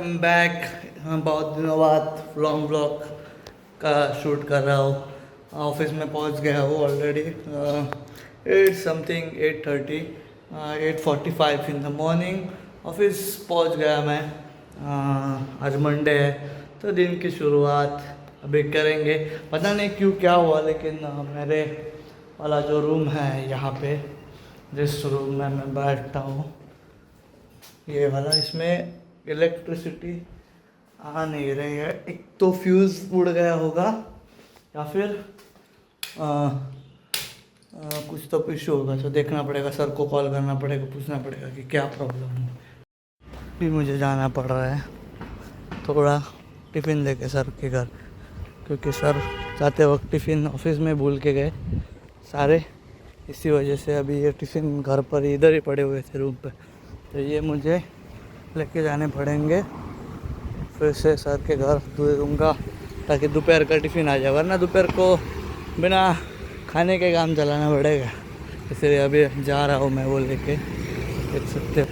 Am back. बहुत दिनों बाद लॉन्ग ब्लॉग का शूट कर रहा हूँ। ऑफिस में पहुँच गया हूँ already. 8:30 8:45 in the morning office पहुँच गया मैं। आज मंडे है तो दिन की शुरुआत अभी करेंगे। पता नहीं क्यों क्या हुआ, लेकिन मेरे वाला जो रूम है यहाँ पे, जिस रूम में मैं बैठता हूँ ये वाला, इसमें इलेक्ट्रिसिटी आ नहीं रही है। एक तो फ्यूज़ उड़ गया होगा या फिर कुछ तो इशू होगा। तो देखना पड़ेगा, सर को कॉल करना पड़ेगा, पूछना पड़ेगा कि क्या प्रॉब्लम है। फिर मुझे जाना पड़ रहा है थोड़ा टिफ़िन लेके सर के घर, क्योंकि सर जाते वक्त टिफ़िन ऑफिस में भूल के गए सारे। इसी वजह से अभी ये टिफ़िन घर पर इधर ही पड़े हुए थे रूम पे, तो ये मुझे लेके जाने पड़ेंगे। फिर से सर के घर दूंगा ताकि दोपहर का टिफ़िन आ जाए, वरना दोपहर को बिना खाने के काम चलाना पड़ेगा। इसलिए अभी जा रहा हूँ मैं वो लेके, देख सकते हो।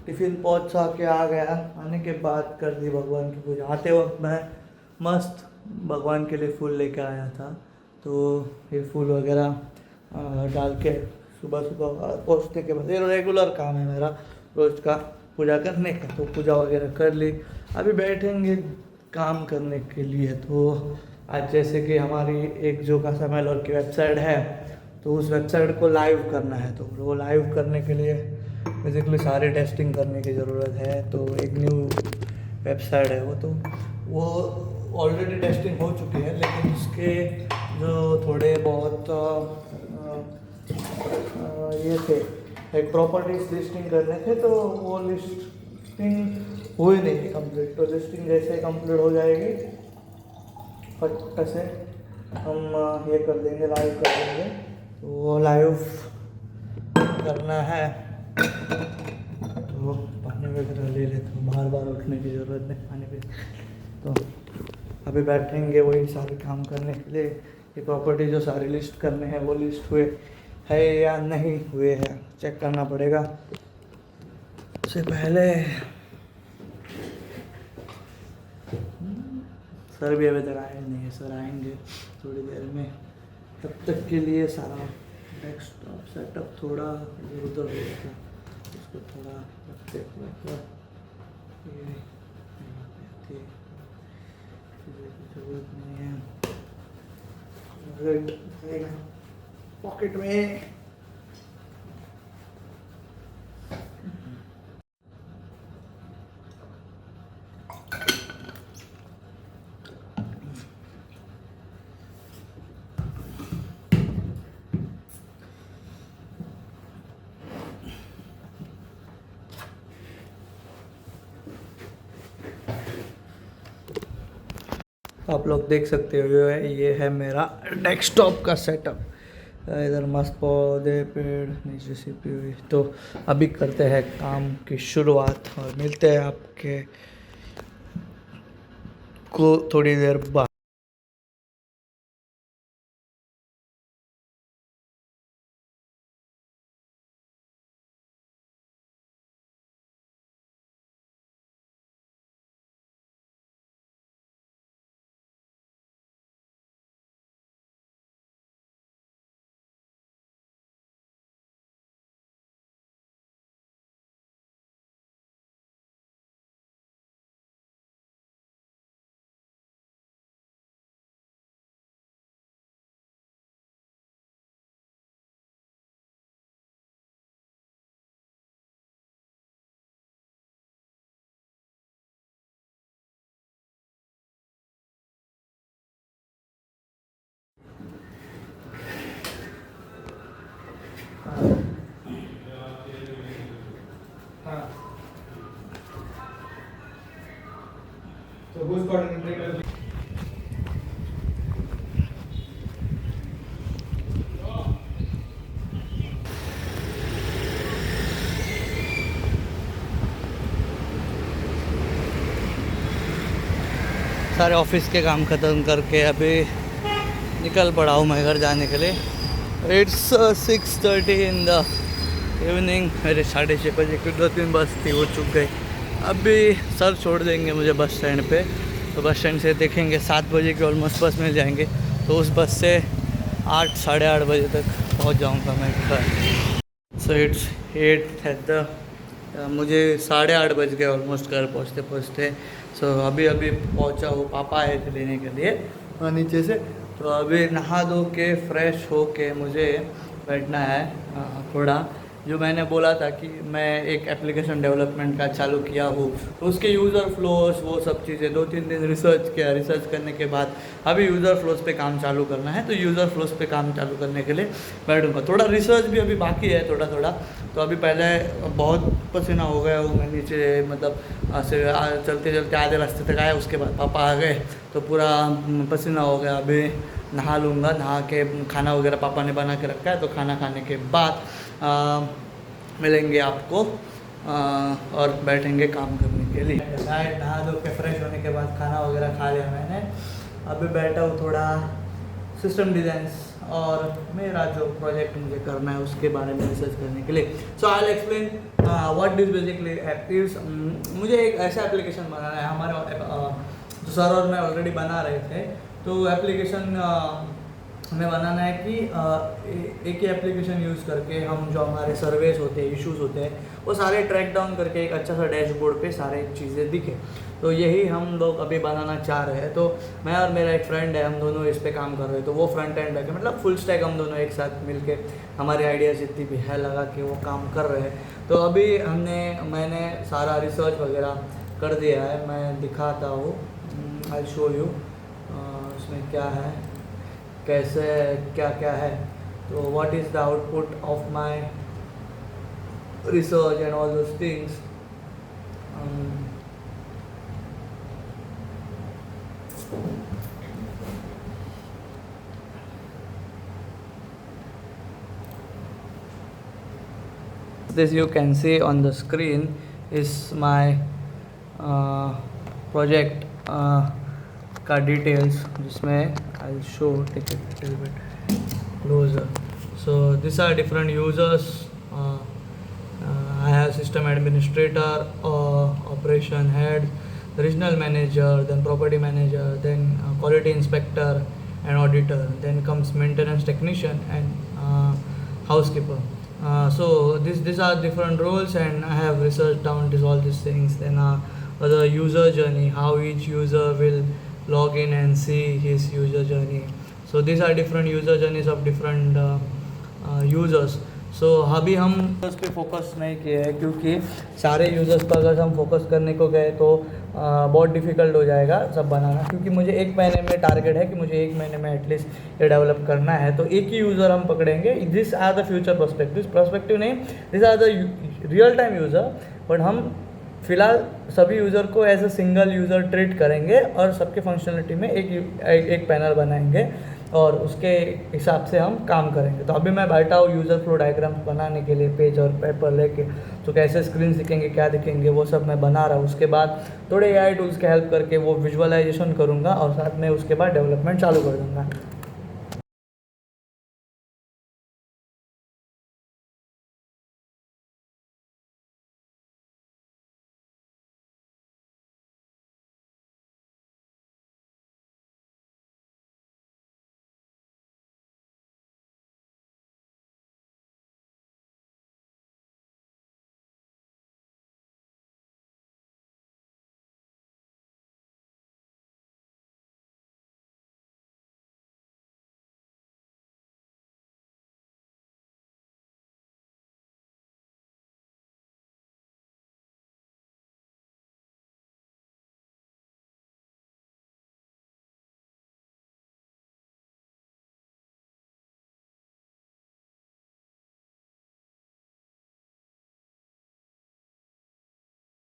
टिफ़िन पहुँचा के आ गया। आने के बाद कर दी भगवान की पूजा। आते वक्त मैं मस्त भगवान के लिए फूल लेके आया था, तो ये फूल वगैरह डाल के सुबह सुबह पहुँचने के बाद, ये रेगुलर काम है मेरा रोज़ का पूजा करने का, तो पूजा वगैरह कर ली। अभी बैठेंगे काम करने के लिए। तो आज जैसे कि हमारी एक जो का समय और की वेबसाइट है, तो उस वेबसाइट को लाइव करना है। तो वो लाइव करने के लिए बेसिकली सारी टेस्टिंग करने की ज़रूरत है। तो एक न्यू वेबसाइट है वो ऑलरेडी टेस्टिंग हो चुकी है, लेकिन उसके जो थोड़े बहुत ये थे, एक प्रॉपर्टीज लिस्टिंग करने थे, तो वो लिस्टिंग हुई नहीं थी कंप्लीट। तो लिस्टिंग जैसे कंप्लीट हो जाएगी फट से हम ये कर देंगे, लाइव कर देंगे। तो वो लाइव करना है तो पानी वगैरह ले लेते हैं, बार बार उठने की ज़रूरत नहीं पानी पे। तो अभी बैठेंगे वही सारे काम करने के लिए। ये प्रॉपर्टी जो सारी लिस्ट करने हैं वो लिस्ट हुए है या नहीं हुए हैं, चेक करना पड़ेगा। उससे पहले सर भी अभी तक आए नहीं है, सर आएंगे थोड़ी देर में। तब तक के लिए सारा डेस्कटॉप सेटअप थोड़ा इधर उधर हो गया था, उसको थोड़ा रखते हुए ज़रूरत नहीं है पॉकेट में। आप लोग देख सकते हो ये है मेरा डेस्कटॉप का सेटअप। इधर मस्त पौधे पेड़ नीचे सीपी हुई। तो अभी करते हैं काम की शुरुआत और मिलते हैं आपके को थोड़ी देर बाद। So who's coordinating? सारे ऑफिस के काम ख़त्म करके अभी निकल पड़ा हूँ मैं घर जाने के लिए। इट्स 6:30 इन द इवनिंग मेरे 6:30 बजे की 2-3 बस थी, वो चुक गई। अभी सर छोड़ देंगे मुझे बस स्टैंड पे, तो बस स्टैंड से देखेंगे 7 बजे की ऑलमोस्ट बस मिल जाएंगे, तो उस बस से 8 साढ़े 8 बजे तक पहुंच जाऊंगा मैं घर। सो इट्स 8 एट द मुझे 8:30 बज गए ऑलमोस्ट घर पहुंचते पहुंचते। सो अभी अभी पहुंचा हूँ, पापा आए थे लेने के लिए नीचे से। तो अभी नहा धो के फ्रेश हो के मुझे बैठना है थोड़ा। जो मैंने बोला था कि मैं एक एप्लीकेशन डेवलपमेंट का चालू किया हूँ, तो उसके यूज़र फ्लोस वो सब चीज़ें 2-3 दिन रिसर्च किया। रिसर्च करने के बाद अभी यूज़र फ्लोस पे काम चालू करना है, तो यूज़र फ्लोस पे काम चालू करने के लिए बैठूँगा। थोड़ा रिसर्च भी अभी बाकी है थोड़ा थोड़ा। तो अभी पहले बहुत पसीना हो गया हूँ मैं नीचे, मतलब ऐसे चलते चलते आधे रास्ते तक आया, उसके बाद पापा आ गए तो पूरा पसीना हो गया। अभी नहा लूँगा, नहा के खाना वगैरह पापा ने बना के रखा है, तो खाना खाने के बाद मिलेंगे आपको और बैठेंगे काम करने के लिए। नहा धो के फ्रेश होने के बाद खाना वगैरह खा लिया मैंने। अभी बैठा हूँ थोड़ा सिस्टम डिज़ाइंस और मेरा जो प्रोजेक्ट मुझे करना है उसके बारे में रिसर्च करने के लिए। So I will explain what this basically app is. मुझे एक ऐसा एप्लीकेशन बनाना है, हमारे जो सर और मैं ऑलरेडी बना रहे थे, तो एप्लीकेशन हमें बनाना है कि एक ही एप्लीकेशन यूज़ करके हम जो हमारे सर्वेस होते हैं, इश्यूज़ होते हैं, वो सारे ट्रैक डाउन करके एक अच्छा सा डैशबोर्ड पे सारे चीज़ें दिखे। तो यही हम लोग अभी बनाना चाह रहे हैं। तो मैं और मेरा एक फ्रेंड है, हम दोनों इस पे काम कर रहे हैं। तो वो फ्रंट एंड बैक मतलब फुल स्टैक हम दोनों एक साथ मिलके हमारे आइडियाज़ जितनी भी है लगा के वो काम कर रहे हैं। तो अभी मैंने सारा रिसर्च वगैरह कर दिया है, मैं दिखाता हूँ। आई शो यू उसमें क्या है, कैसे क्या क्या है। तो what is the output of my research and all those things. This you can see on the screen is my project का details, जिसमें I'll show, take it a little bit closer. So these are different users. I have system administrator, operation head, regional manager, then property manager, then quality inspector and auditor, then comes maintenance technician and housekeeper. So these are different roles, and I have researched down all these things. Then the user journey, how each user will log in and see his user journey. So these are different user journeys of different users. सो अभी हम users पे focus नहीं किए हैं, क्योंकि सारे users पर अगर हम फोकस करने को गए तो बहुत डिफ़िकल्ट हो जाएगा सब बनाना। क्योंकि मुझे 1 महीने में टारगेट है कि मुझे 1 महीने में एटलीस्ट ये डेवलप करना है। तो एक ही यूज़र हम पकड़ेंगे। This are the future perspective नहीं, this are the real time user. But हम फ़िलहाल सभी यूज़र को as a single user treat करेंगे और सबके फंक्शनलिटी में एक पैनल बनाएंगे और उसके हिसाब से हम काम करेंगे। तो अभी मैं बैठा हूँ यूज़र फ्लो डायग्राम बनाने के लिए, पेज और पेपर लेके। तो कैसे स्क्रीन दिखेंगे, क्या दिखेंगे, वो सब मैं बना रहा हूँ। उसके बाद थोड़े AI टूल्स के हेल्प करके वो विजुअलाइजेशन करूँगा और साथ में उसके बाद डेवलपमेंट चालू कर दूँगा।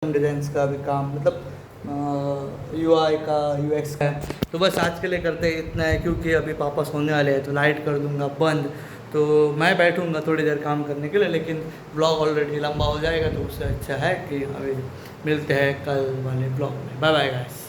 डिज़ाइंस का भी काम, मतलब UI का, UX का है। तो बस आज के लिए करते हैं इतना है, क्योंकि अभी पापा सोने वाले हैं तो लाइट कर दूंगा बंद। तो मैं बैठूंगा थोड़ी देर काम करने के लिए, लेकिन ब्लॉग ऑलरेडी लंबा हो जाएगा, तो उससे अच्छा है कि अभी मिलते हैं कल वाले ब्लॉग में। Bye bye guys.